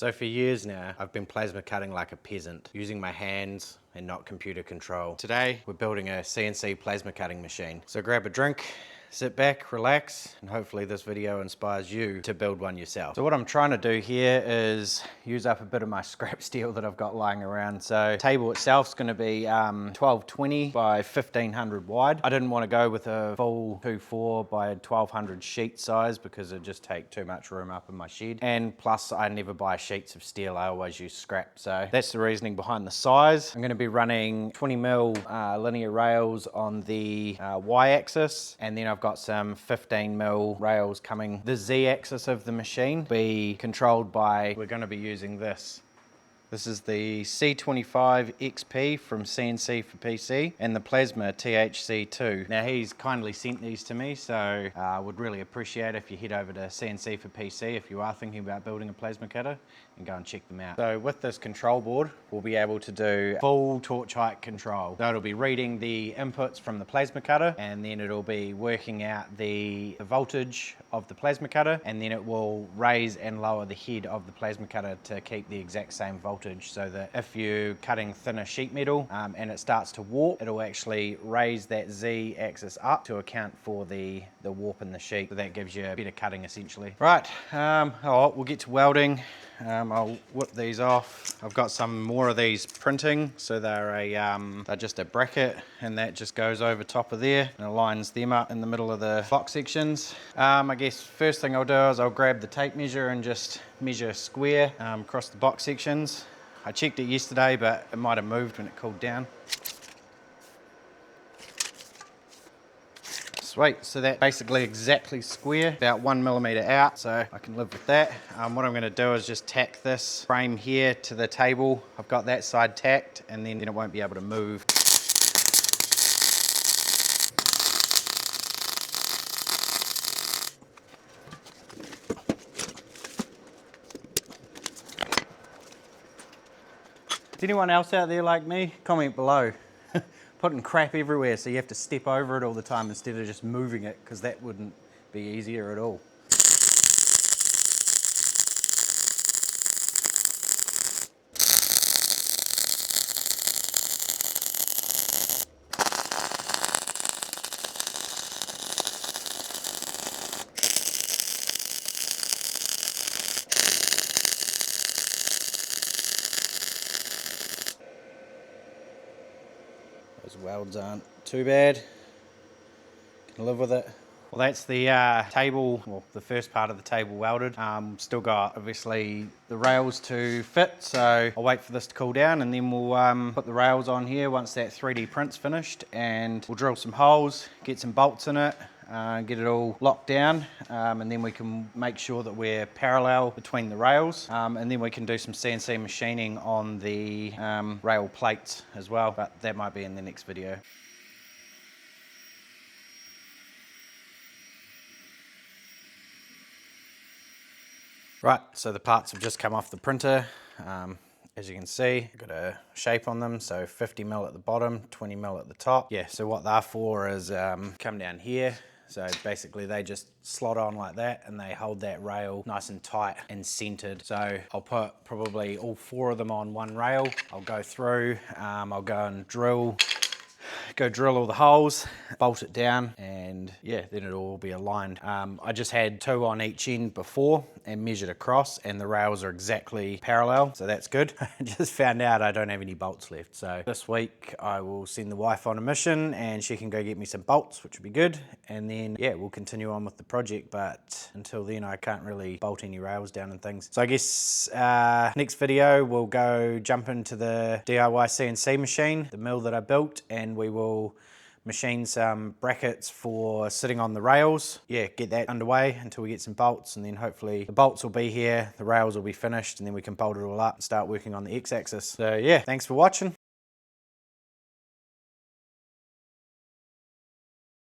So for years now, I've been plasma cutting like a peasant, using my hands and not computer control. Today, we're building a CNC plasma cutting machine. So grab a drink, sit back, relax, and hopefully this video inspires you to build one yourself. So what I'm trying to do here is use up a bit of my scrap steel that I've got lying around. So the table itself is going to be 1220 by 1500 wide. I didn't want to go with a full 2.4 by 1200 sheet size because it'd just take too much room up in my shed. And plus I never buy sheets of steel, I always use scrap. So that's the reasoning behind the size. I'm going to be running 20mm linear rails on the y-axis, and then I've got some 15mm rails coming. The z-axis of the machine be controlled by, we're going to be using this. This is the C25 XP from CNC for PC and the Plasma THC2. Now he's kindly sent these to me, so I would really appreciate if you head over to CNC for PC if you are thinking about building a plasma cutter and go and check them out. So with this control board, we'll be able to do full torch height control. So it'll be reading the inputs from the plasma cutter, and then it'll be working out the voltage of the plasma cutter, and then it will raise and lower the head of the plasma cutter to keep the exact same voltage, so that if you're cutting thinner sheet metal and it starts to warp, it'll actually raise that Z axis up to account for the warp in the sheet. So that gives you better cutting essentially. Right, we'll get to welding. I'll whip these off. I've got some more of these printing, so they're just a bracket, and that just goes over top of there and aligns them up in the middle of the box sections. I guess first thing I'll do is I'll grab the tape measure and just measure square across the box sections. I checked it yesterday, but it might have moved when it cooled down. Sweet, so that's basically exactly square, about 1mm out, so I can live with that. What I'm going to do is just tack this frame here to the table. I've got that side tacked, and then it won't be able to move. Is anyone else out there like me? Comment below. Putting crap everywhere, so you have to step over it all the time instead of just moving it, because that wouldn't be easier at all. Those welds aren't too bad. Can live with it. Well, that's the table, well, the first part of the table welded. Still got, obviously, the rails to fit, so I'll wait for this to cool down, and then we'll put the rails on here once that 3D print's finished, and we'll drill some holes, get some bolts in it, get it all locked down, and then we can make sure that we're parallel between the rails, and then we can do some CNC machining on the rail plates as well, but that might be in the next video. Right, so the parts have just come off the printer. As you can see, got a shape on them, so 50mm at the bottom, 20mm at the top. Yeah, so what they're for is come down here. So basically they just slot on like that, and they hold that rail nice and tight and centered. So I'll put probably all 4 of them on one rail. I'll go through, I'll go and drill all the holes, bolt it down, and yeah, then it'll all be aligned. I just had 2 on each end before and measured across, and the rails are exactly parallel, so that's good. I just found out I don't have any bolts left, so this week I will send the wife on a mission and she can go get me some bolts, which would be good, and then yeah, we'll continue on with the project, but until then I can't really bolt any rails down and things. So I guess next video we'll go jump into the DIY CNC machine, the mill that I built, and we will machine some brackets for sitting on the rails. Yeah, get that underway until we get some bolts, and then hopefully the bolts will be here, the rails will be finished, and then we can bolt it all up and start working on the x-axis. So yeah, thanks for watching.